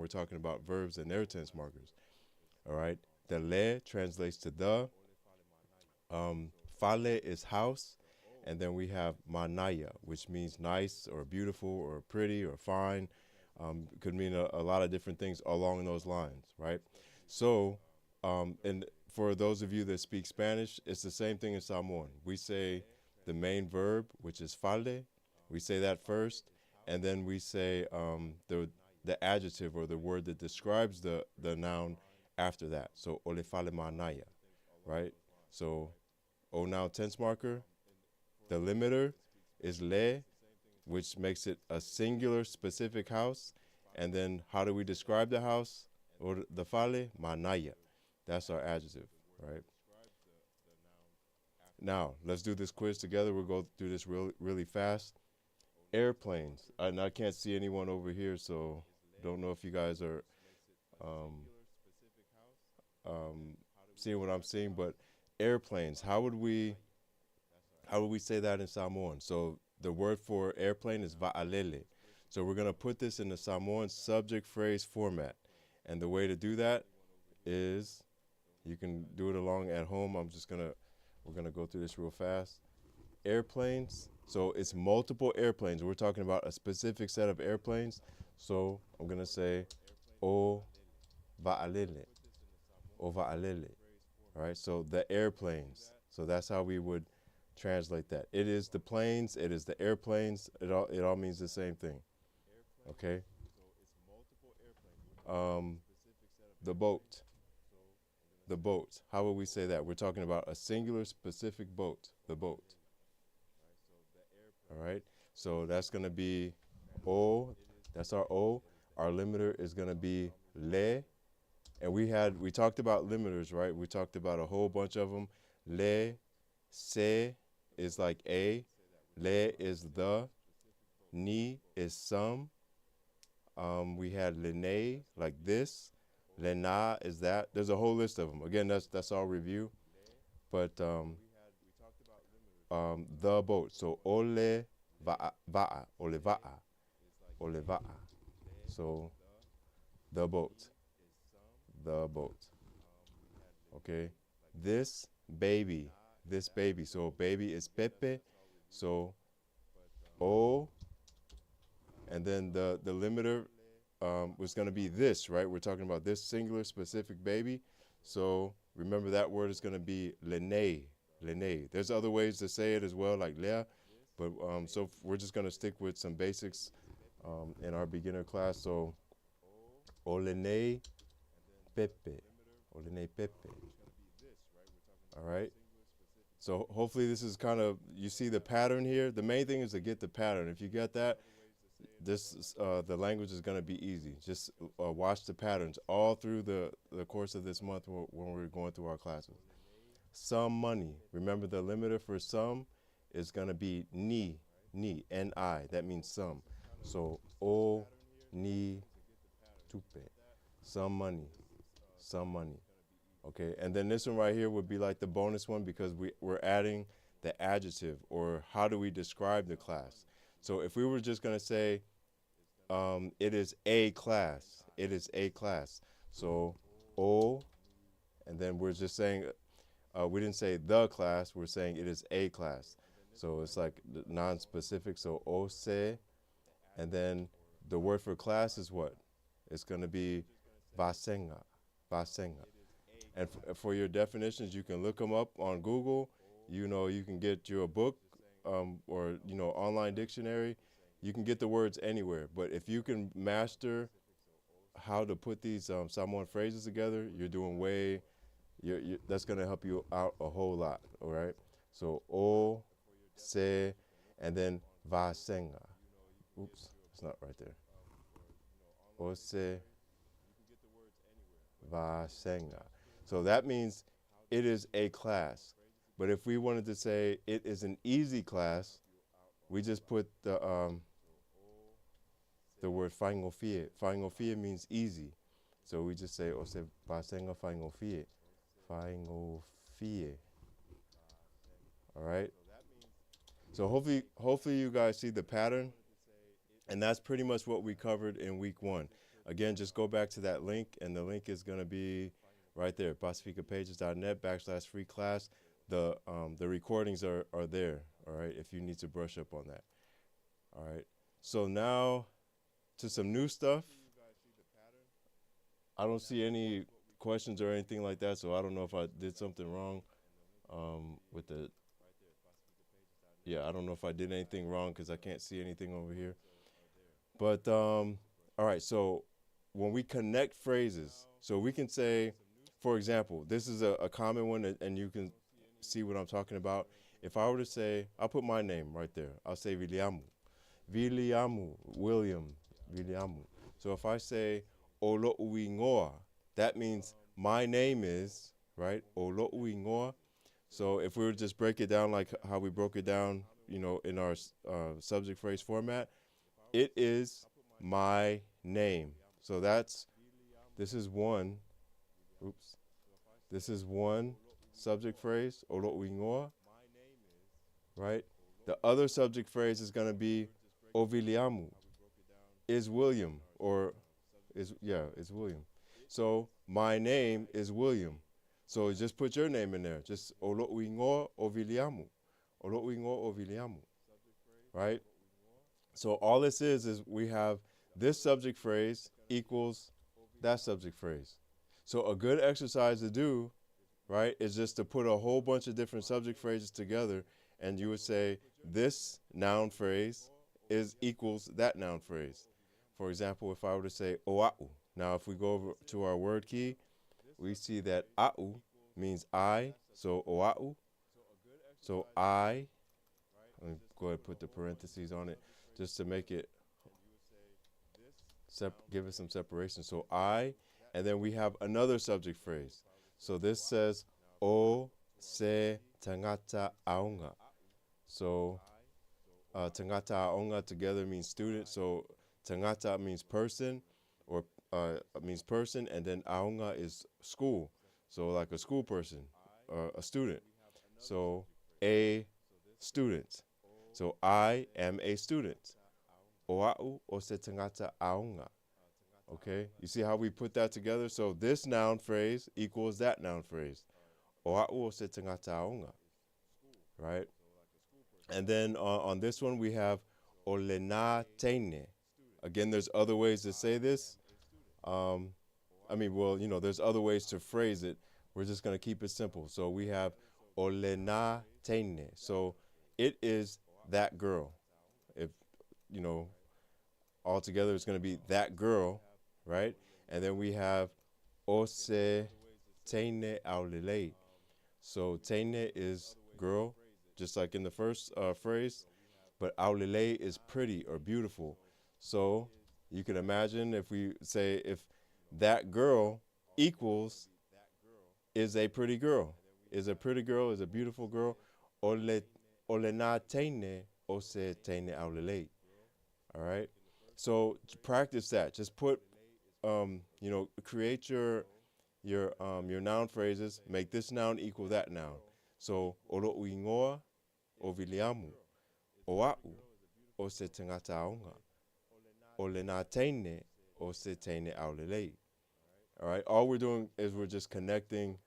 we're talking about verbs and their tense markers. All right. The le translates to the. Fale is house. And then we have manaya, which means nice or beautiful or pretty or fine. Could mean a lot of different things along those lines, right? So, and for those of you that speak Spanish, it's the same thing in Samoan. We say the main verb, which is fale. We say that first, and then we say the adjective or the word that describes the noun after that. So ole fale manaya, right? So o noun tense marker. The limiter is le, which makes it a singular specific house. And then how do we describe the house or the fale? Manaya. That's our adjective, right? Now, let's do this quiz together. We'll go through this really fast. Airplanes. And I can't see anyone over here, so don't know if you guys are um, seeing what I'm seeing, but airplanes. How would we say that in Samoan? So the word for airplane is va'alele. So we're going to put this in the Samoan subject phrase format. And the way to do that is, you can do it along at home. We're going to go through this real fast. Airplanes. So it's multiple airplanes. We're talking about a specific set of airplanes. So I'm going to say o va'alele. O va'alele. All right. So the airplanes. So that's how we would translate that. It is the planes, it is the airplanes, it all means the same thing. Okay? The boat. The boat. How would we say that? We're talking about a singular specific boat. The boat. All right? So that's going to be O. That's our O. Our limiter is going to be le. And we talked about limiters, right? We talked about a whole bunch of them. Le, se, is like a, le is the, ni is some. We had lene, like this. Lena is that. There's a whole list of them. Again, that's all review. But the boat. So ole va'a, ole va'a, ole va'a. So the boat, the boat. Okay. This baby. This baby. So baby is Pepe. So O, and then the limiter was going to be this, right? We're talking about this singular specific baby. So remember that word is going to be lene, lene. There's other ways to say it as well, like lea, but so we're just going to stick with some basics in our beginner class. So olene Pepe, olene Pepe. All right. So hopefully this is kind of, you see the pattern here. The main thing is to get the pattern. If you get that, the language is going to be easy. Just watch the patterns all through the course of this month when we're going through our classes. Some money. Remember the limiter for some is going to be ni, N-I. That means some. So o, ni, tupe. Some money, some money. Okay, and then this one right here would be like the bonus one because we're adding the adjective, or how do we describe the class. So if we were just going to say, it is a class, it is a class. So o, and then we're just saying, we didn't say the class, we're saying it is a class. So it's like non-specific, so o se, and then the word for class is what? It's going to be vasenga, vasenga. And for your definitions, you can look them up on Google. You know, you can get your book or, online dictionary. You can get the words anywhere. But if you can master how to put these Samoan phrases together, you're doing that's going to help you out a whole lot, all right? So, o, se, and then vasenga. Oops, it's not right there. O, se, vasenga. So that means it is a class. But if we wanted to say it is an easy class, we just put the word faingofie. Faingofie means easy. So we just say, o se vasenga faingofie. Faingofie. All right? So hopefully you guys see the pattern. And that's pretty much what we covered in week 1. Again, just go back to that link, and the link is going to be right there, pacificapages.net/free class. The recordings are there, all right, if you need to brush up on that. All right. So now to some new stuff. I don't see any questions or anything like that, so I don't know if I did something wrong with the, yeah, I don't know if I did anything wrong because I can't see anything over here. But, all right, so when we connect phrases, so we can say, for example, this is a common one, and you can see what I'm talking about. If I were to say, I'll put my name right there. I'll say Williamu. Williamu, William, Williamu. So if I say Olo'uingoa, that means my name is, right, Olo'uingoa. So if we were to just break it down like how we broke it down, you know, in our subject phrase format, it is my name. So this is one subject phrase, Olo'uingoa, right? The other subject phrase is going to be Oviliamu, is William, or is William. So my name is William. So just put your name in there. Just Olo'uingoa Oviliamu. Olo'uingoa Oviliamu. Right? So all this is we have this subject phrase equals that subject phrase. So a good exercise to do, right, is just to put a whole bunch of different subject phrases together, and you would say this noun phrase equals that noun phrase. For example, if I were to say oa'u. Now, if we go over to our word key, we see that a'u means I, so oa'u. So I, let me go ahead and put the parentheses on it just to make it, give it some separation. So I, and then we have another subject phrase. So this says o se tangata aonga. So tangata aonga together means student. So tangata means person, or means person, and then aonga is school. So like a school person, a student. So a student. So I am a student. Oa'u o se tangata aonga. Okay, you see how we put that together? So this noun phrase equals that noun phrase. Oa'u o se tangata aonga. Right? And then on this one we have olena teine. Again, there's other ways to say this. There's other ways to phrase it. We're just going to keep it simple. So we have olena teine. So it is that girl. If, all together it's going to be that girl, right? And then we have ose teine aulelei. So teine is girl, just like in the first phrase, but aulelei is pretty or beautiful. So you can imagine if we say if that girl equals is a pretty girl, is a pretty girl, is a beautiful girl, olena teine ose teine aulelei. All right. So practice that. Just put, create your noun phrases. Make this noun equal that noun. So olo'uingoa oviliamu, oa'u o se tangata aonga, olena teine o se teine aulelei. All right. All we're doing is we're just connecting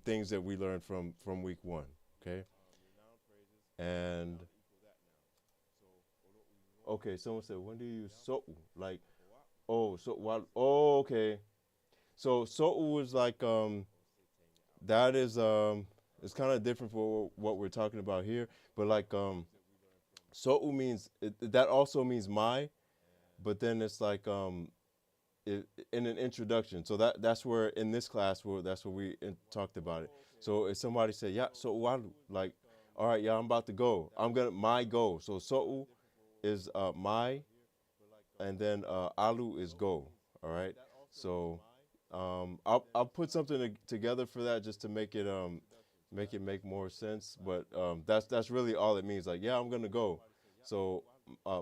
things that we learned from week one. Okay. And okay, someone said, when do you use so'u? Like, okay. So so'u is like, that is, it's kind of different for what we're talking about here. But like, so'u means, that also means my, but then it's like, in an introduction. So that's where, in this class, that's where we talked about it. So if somebody said, yeah, so'u alu, like, all right, yeah, I'm about to go. My go. So so'u is my, and then alu is go. All right. So I'll put something together for that just to make it make more sense. But that's really all it means. Like, yeah, I'm gonna go. So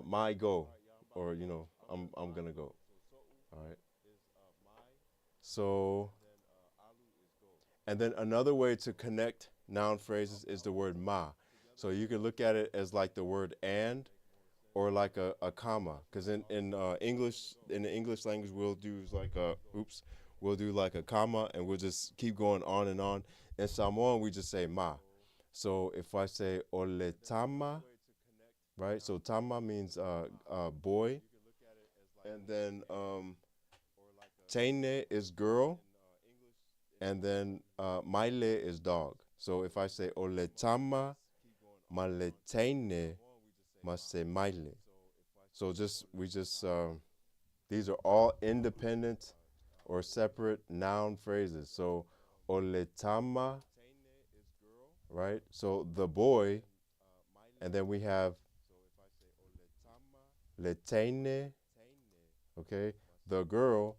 my go, or I'm gonna go. All right. So, and then another way to connect noun phrases is the word ma. So you can look at it as like the word and, or like a comma, because in English, in the English language, we'll do like we'll do like a comma, and we'll just keep going on and on. In Samoan, we just say ma. So if I say ole tama, right? So tama means boy, and then Taine is girl, and then Maile is dog. So if I say Ole Tama, Male Taine, Mase Maile. So these are all independent or separate noun phrases. So Ole Tama, right? So the boy, and then we have Le Taine, okay? The girl,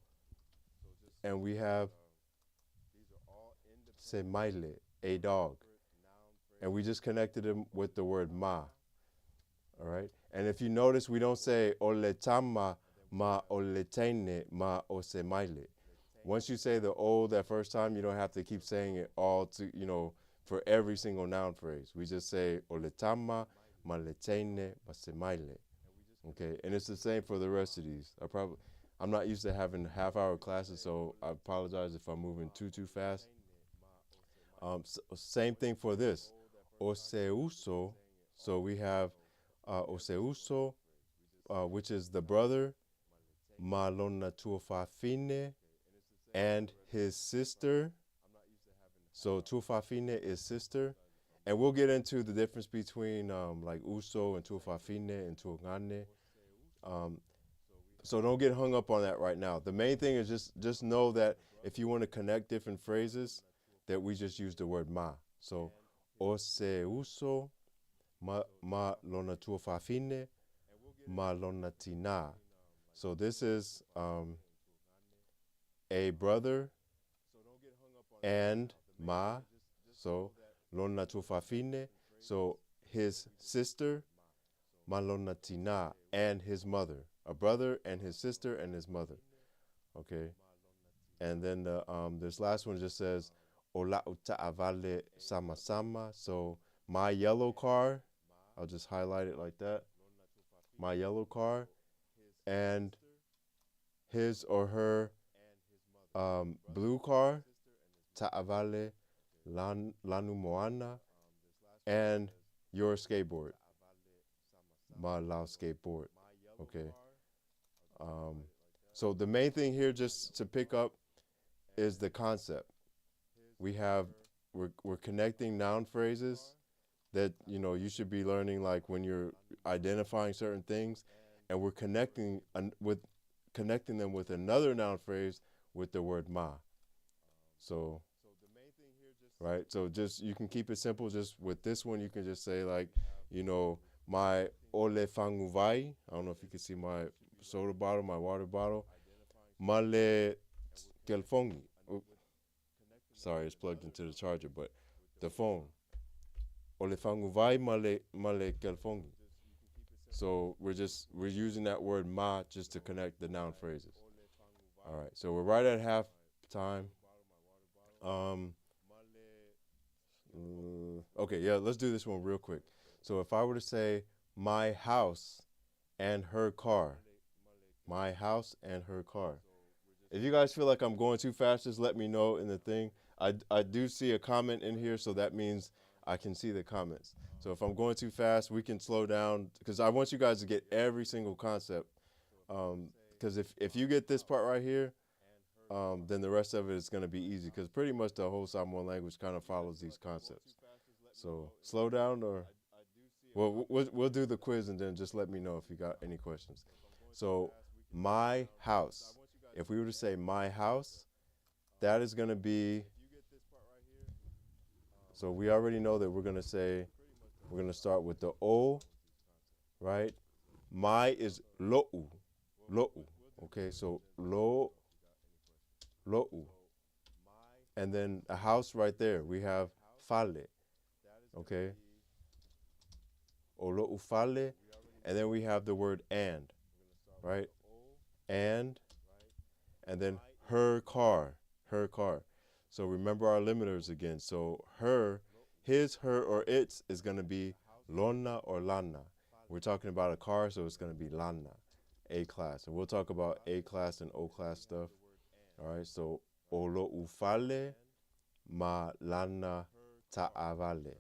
and we have Se Maile, a dog. And we just connected them with the word ma. All right. And if you notice, we don't say ole tama ma ole teine ma ose maile. Once you say the o that first time, you don't have to keep saying it all to, for every single noun phrase. We just say ole tama ma le teine ma se maile. Okay. And it's the same for the rest of these. I'm not used to having half-hour classes, so I apologize if I'm moving too fast. Same thing for this. Oseuso. So we have Oseuso, which is the brother, Malona Tuofafine, and his sister. So Tuofafine is sister. And we'll get into the difference between like Uso and Tuofafine and Tuongane. So don't get hung up on that right now. The main thing is just know that if you want to connect different phrases, that we just use the word ma. So Oseuso, ma lona tuofafine, ma lona tina. So this is a brother and ma. So lona tuofafine. So his sister, ma lona tina, and his mother. A brother and his sister and his mother. Okay. And then this last one just says ola uta avale sama sama. So my yellow car, I'll just highlight it like that. My yellow car, and his or her blue car, ta'avale lanu moana, and your skateboard, ma lao skateboard. Okay. So the main thing here, just to pick up, is the concept. We're connecting noun phrases that you should be learning, like when you're identifying certain things, and we're connecting them with another noun phrase with the word ma. So right, so just you can keep it simple. Just with this one, you can just say like, my ole fanguvai. I don't know if you can see my soda bottle, my water bottle. Male kelfongi. Sorry, it's plugged into the charger, but the phone. Ole fanguvai male kelfongi. So we're using that word ma just to connect the noun phrases. All right, so we're right at half time. Okay, yeah, let's do this one real quick. So if I were to say my house and her car, my house and her car. If you guys feel like I'm going too fast, just let me know in the thing. I do see a comment in here, so that means I can see the comments. So if I'm going too fast, we can slow down, because I want you guys to get every single concept. Because if you get this part right here, then the rest of it is going to be easy, because pretty much the whole Samoan language kind of follows these concepts. So slow down, or we'll do the quiz, and then just let me know if you got any questions. So my house. If we were to say my house, that is going to be, so we already know that we're going to start with the O, right? My is lo'u, lo'u. Okay, so lo'u. And then a house right there, we have fale, okay? O lo'u fale. And then we have the word and, right? And then her car. So remember our limiters again. So her, his, her, or its is going to be lona or lana. We're talking about a car, so it's going to be lana, A class. And we'll talk about A class and O class stuff. All right, so olo ufale ma lana ta'avale.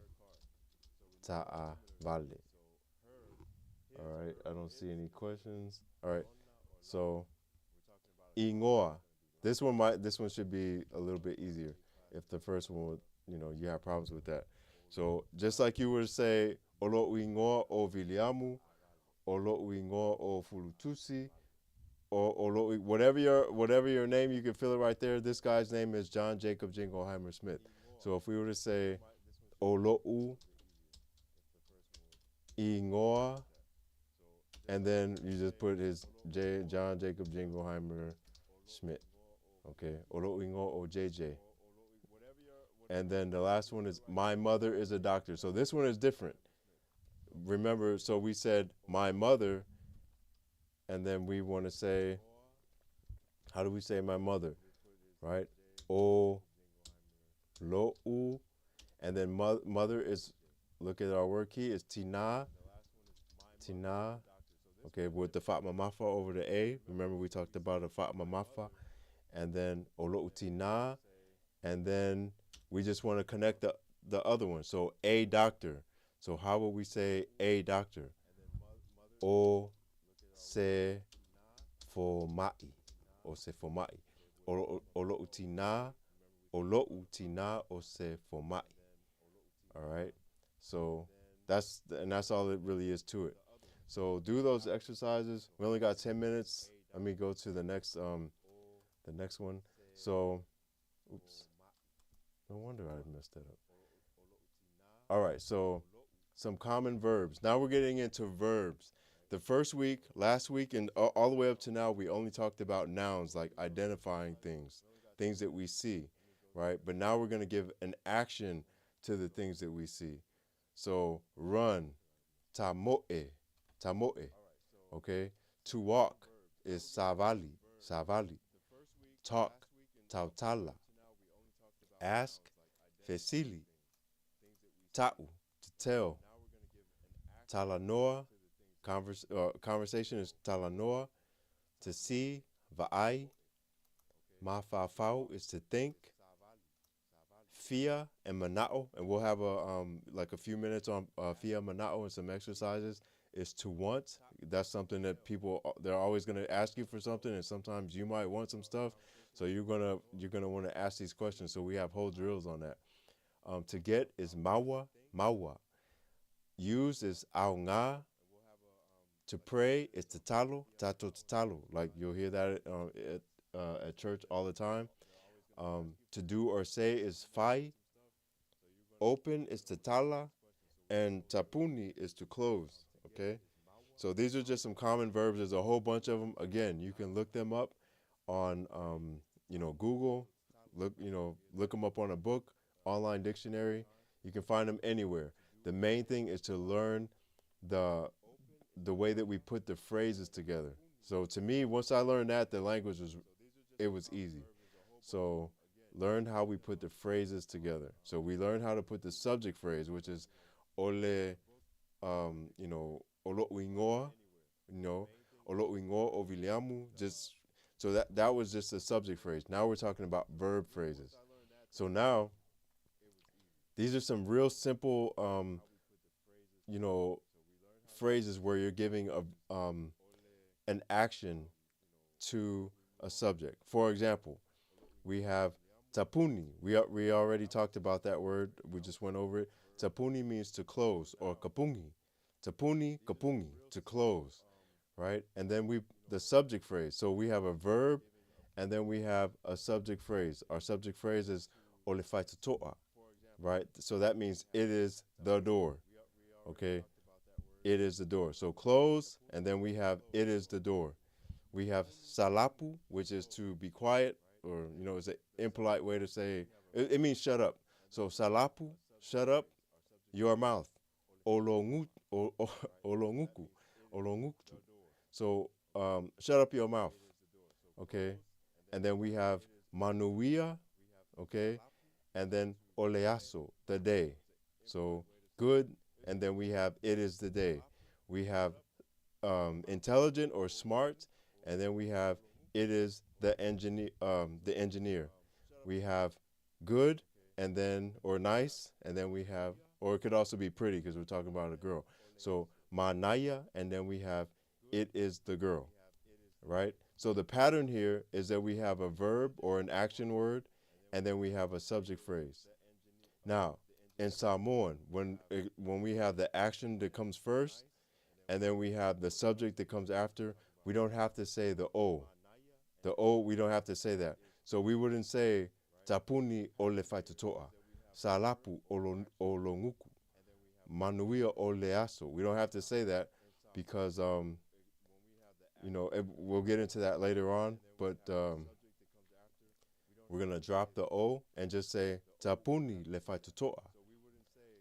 Ta'avale. All right, I don't see any questions. All right, so ingoa. This one should be a little bit easier if the first one would, you have problems with that. So just like you were to say olo ingoa o viliamu, olo ingoa o fulutusi, or olo whatever your name, you can fill it right there. This guy's name is John Jacob Jingleheimer Smith. So if we were to say olo ingoa, and then you just put his John Jacob Jingleheimer Schmidt. Okay, Olo Ingo O JJ. And then the last one is my mother is a doctor. So this one is different. Remember, so we said my mother, and then we want to say, how do we say my mother? Right? O lo u. And then mother is, look at our word key, is tina. Tina. Okay, with the Fatma Mafa over the A. Remember we talked about a Fatma Mafa. And then Olo Utina. And then we just want to connect the other one. So a doctor. So how would we say a doctor? O se formai. O se formai. Olo utina. Olo utina o se formai. All right. So that's all it really is to it. So do those exercises. We only got 10 minutes. Let me go to the next one. So, oops. No wonder I messed that up. All right, so some common verbs. Now we're getting into verbs. The last week, and all the way up to now, we only talked about nouns, like identifying things that we see, right? But now we're going to give an action to the things that we see. So run, tamoe, okay? To walk is savali. Talk, tautala. Ask, fesili. Ta'u, to tell. Talanoa, conversation is talanoa. To see, va'ai. Mafafau is to think. Fia and mana'o, and we'll have a few minutes on fia mana'o and some exercises, is to want. That's something that they're always going to ask you for something, and sometimes you might want some stuff. So you're gonna want to ask these questions. So we have whole drills on that. To get is mawa. Use is aunga. To pray is tatalo, tatalo. Like you'll hear that at church all the time. To do or say is fai. Open is tatala, and tapuni is to close. Okay, so these are just some common verbs. There's a whole bunch of them. Again, you can look them up on Google. Look them up on a book, online dictionary. You can find them anywhere. The main thing is to learn the way that we put the phrases together. So to me, once I learned that, the language was easy. So learn how we put the phrases together. So we learned how to put the subject phrase, which is ole, olo uingoa, olo uingoa o viliamu. So that was just a subject phrase. Now we're talking about verb phrases. So now these are some real simple, phrases where you're giving an action to a subject. For example, we have tapuni. We already talked about that word. We just went over it. Tapuni means to close, or kapungi. Tapuni, kapungi, to close, right? And then the subject phrase. So we have a verb, and then we have a subject phrase. Our subject phrase is olefaitatoa, right? So that means it is the door, okay? It is the door. So close, and then we have it is the door. We have salapu, which is to be quiet, or, it's an impolite way to say, it means shut up. So salapu, shut up your mouth. Olonguku. So shut up your mouth, okay? And then we have manuia, okay? And then oleaso, the day. So good, and then we have it is the day. We have intelligent or smart, and then we have it is the engineer. The engineer. We have good, and then or nice, and then we have, or it could also be pretty because we're talking about a girl. So manaya, and then we have it is the girl, right? So the pattern here is that we have a verb or an action word, and then we have a subject phrase. Now, in Samoan, when we have the action that comes first, and then we have the subject that comes after, we don't have to say the o. The o, we don't have to say that. So we wouldn't say tapuni o le faitutoa, salapu o lo nguku, manuia o le aso. We don't have to say that because we'll get into that later on, but we're gonna drop the o and just say tapuni le faitutoa,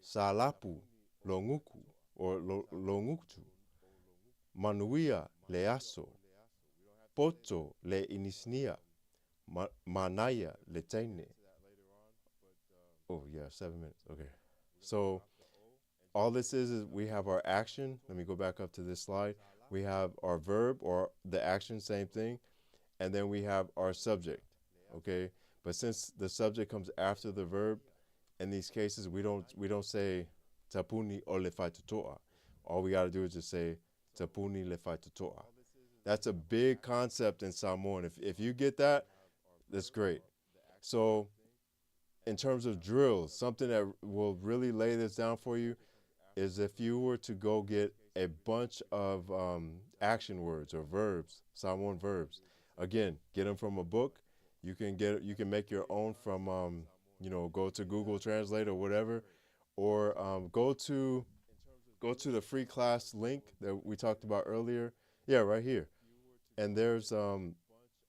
salapu lo nguku or lo nguktu, manuia le aso, poto le inisnia, manaya le taine. Oh yeah, 7 minutes. Okay. So all this is we have our action. Let me go back up to this slide. We have our verb or the action, same thing, and then we have our subject. Okay. But since the subject comes after the verb, in these cases we don't say tapuni o le faitutoa. All we got to do is just say tapuni le faitutoa. That's a big concept in Samoan. If you get that, that's great. So in terms of drills, something that will really lay this down for you is if you were to go get a bunch of action words or verbs, Samoan verbs. Again, get them from a book. You can make your own from go to Google Translate or whatever, or go to the free class link that we talked about earlier. Yeah, right here. And there's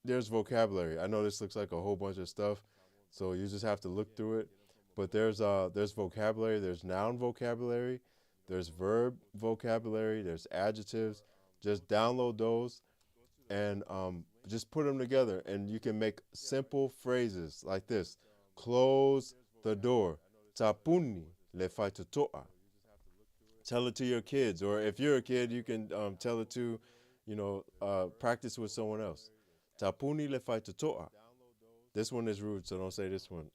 vocabulary. I know this looks like a whole bunch of stuff, so you just have to look through it. But there's vocabulary, there's noun vocabulary, there's verb vocabulary, there's adjectives. Just download those and just put them together, and you can make simple phrases like this: close the door. Tapuni le faitutoa. Tell it to your kids, or if you're a kid, you can tell it to, practice with someone else. Tapuni le faitutoa. This one is rude, so don't say this one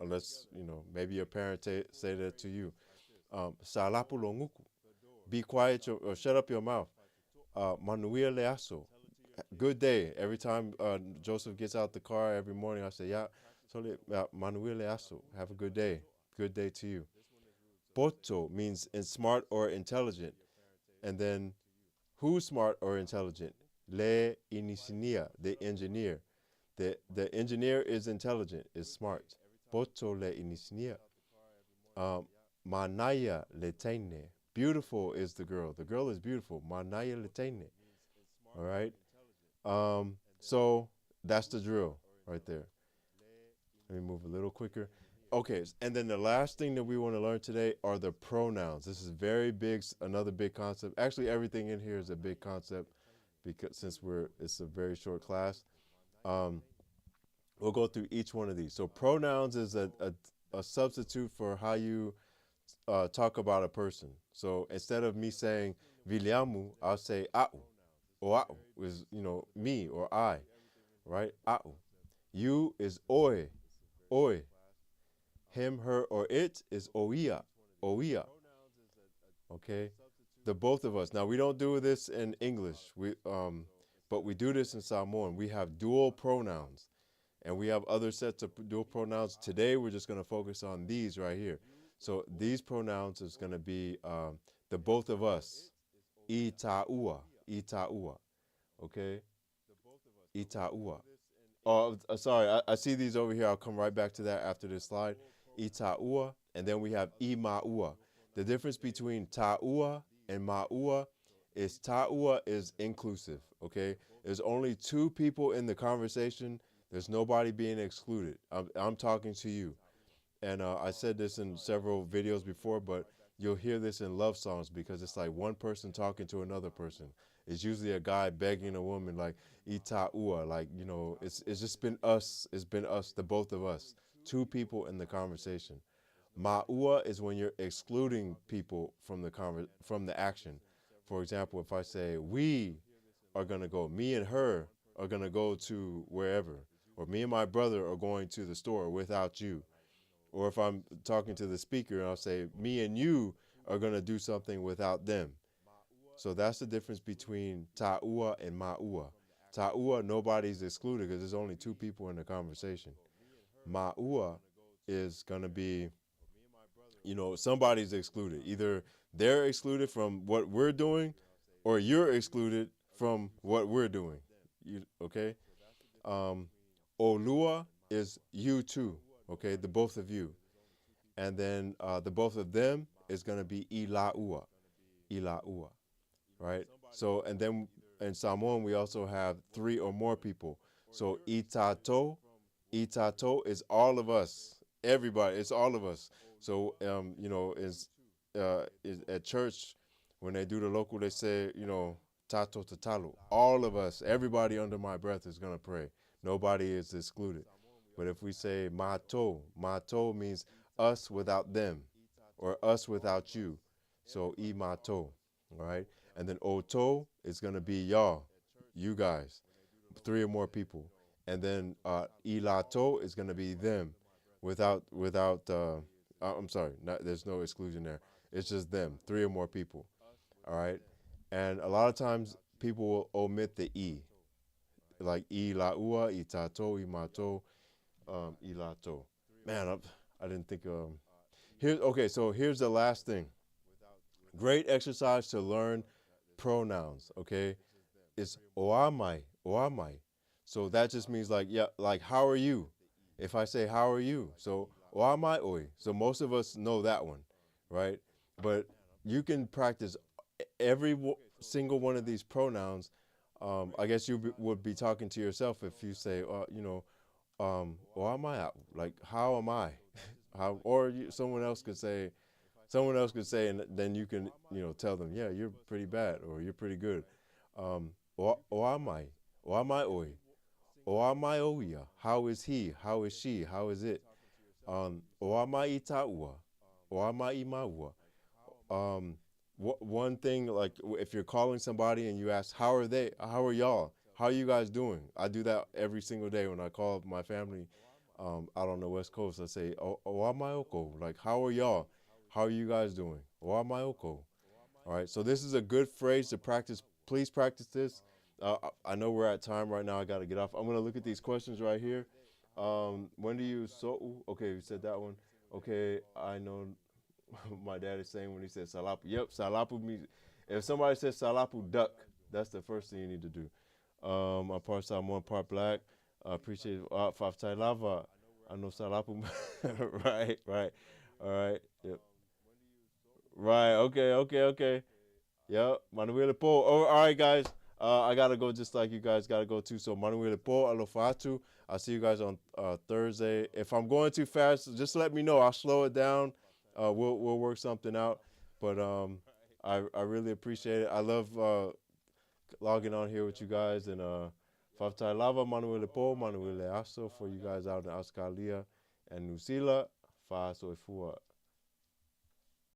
unless maybe your parent say that to you. Salapu longuku. Be quiet or shut up your mouth. Manuia leaso. Good day. Every time Joseph gets out the car every morning, I say, yeah, manuia leaso. Have a good day. Good day to you. Poto means smart or intelligent. And then who's smart or intelligent? Le inisinia, the engineer. The engineer is intelligent, is smart. Poto le inisinia. Manaya le taine. Beautiful is the girl. The girl is beautiful. Manaya le taine. All right. So that's the drill right there. Let me move a little quicker. Okay, and then the last thing that we want to learn today are the pronouns. This is very big, another big concept. Actually, everything in here is a big concept because since it's a very short class. We'll go through each one of these. So pronouns is a substitute for how you talk about a person. So instead of me saying Viliamu, I'll say A'u. Or A'u is, me or I, right? A'u. You is Oi. Oi. Him, her, or it is Oia. Oia. Okay? The both of us. Now we don't do this in English. But we do this in Samoan. We have dual pronouns. And we have other sets of dual pronouns. Today we're just gonna focus on these right here. So these pronouns is gonna be the both of us. Ita'ua. Ita'ua. Okay? Ita'ua. Oh, sorry. I see these over here. I'll come right back to that after this slide. Ita'ua, and then we have ima'ua. The difference between ta'ua and ma'ua is ta'ua is inclusive, okay? There's only two people in the conversation. There's nobody being excluded. I'm talking to you. And I said this in several videos before, but you'll hear this in love songs because it's like one person talking to another person. It's usually a guy begging a woman like ita'ua, like, it's just been us. It's been us, the both of us. Two people in the conversation. Ma'ua is when you're excluding people from the action. For example, if I say we are gonna go, me and her are gonna go to wherever, or me and my brother are going to the store without you. Or if I'm talking to the speaker and I'll say, me and you are gonna do something without them. So that's the difference between ta'ua and ma'ua. Ta'ua, nobody's excluded because there's only two people in the conversation. Ma'ua is gonna be, somebody's excluded. Either they're excluded from what we're doing, or you're excluded from what we're doing. Okay? Um, Olua is you too. Okay, the both of you, and then the both of them is gonna be ila'ua, ila'ua, right? So and then in Samoan we also have three or more people. So itato, itato is all of us, everybody. It's all of us. So is at church when they do the local, they say tato to talo. All of us, everybody under my breath is gonna pray. Nobody is excluded. But if we say mato, mato means us without them, or us without you. So I mato, all right. And then oto is gonna be y'all, you guys, three or more people. And then ilato is gonna be them, I'm sorry, there's no exclusion there. It's just them, three or more people. All right. And a lot of times people will omit the e, like I laua, I tato, I mato, I lato. Man, I didn't think. So here's the last thing. Great exercise to learn pronouns. Okay, it's oamai, oamai. So that just means like, yeah, like how are you? If I say how are you, so oamai oi. So most of us know that one, right? But you can practice every single one of these pronouns. I guess you would be talking to yourself if you say, or am I out? Like, how am I? How? Or someone else could say, and then you can, tell them, yeah, you're pretty bad or you're pretty good. Or am I? Or am I oi? Or am I oia? How is he? How is she? How is it? Or am I itaua? Or am I imaua? One thing, like if you're calling somebody and you ask how are they, how are y'all, how are you guys doing, I do that every single day when I call my family out on the West Coast. I say amaoko, like how are y'all, how are you guys doing, amaoko. All right, so this is a good phrase to practice. Please practice this. I know we're at time right now. I got to get off. I'm going to look at these questions right here. When do you so okay, you said that one. Okay, I know. My dad is saying when he said salapu. Yep, salapu means, if somebody says salapu, duck. That's the first thing you need to do. I'm part Samoan, part black. I appreciate Five Tai Lava. I know salapu. Right, right. All right. Yep. Right. Okay. Yep. Manuel Po. Oh, all right, guys. I gotta go just like you guys gotta go too. So Manuel Po, alofatu. I'll see you guys on Thursday. If I'm going too fast, just let me know. I'll slow it down. We'll work something out. But I really appreciate it. I love logging on here with you guys, and Faftai Lava, Manuel Po, Manuel Aso for you guys out in Australia and New Zealand. Fa Soifua.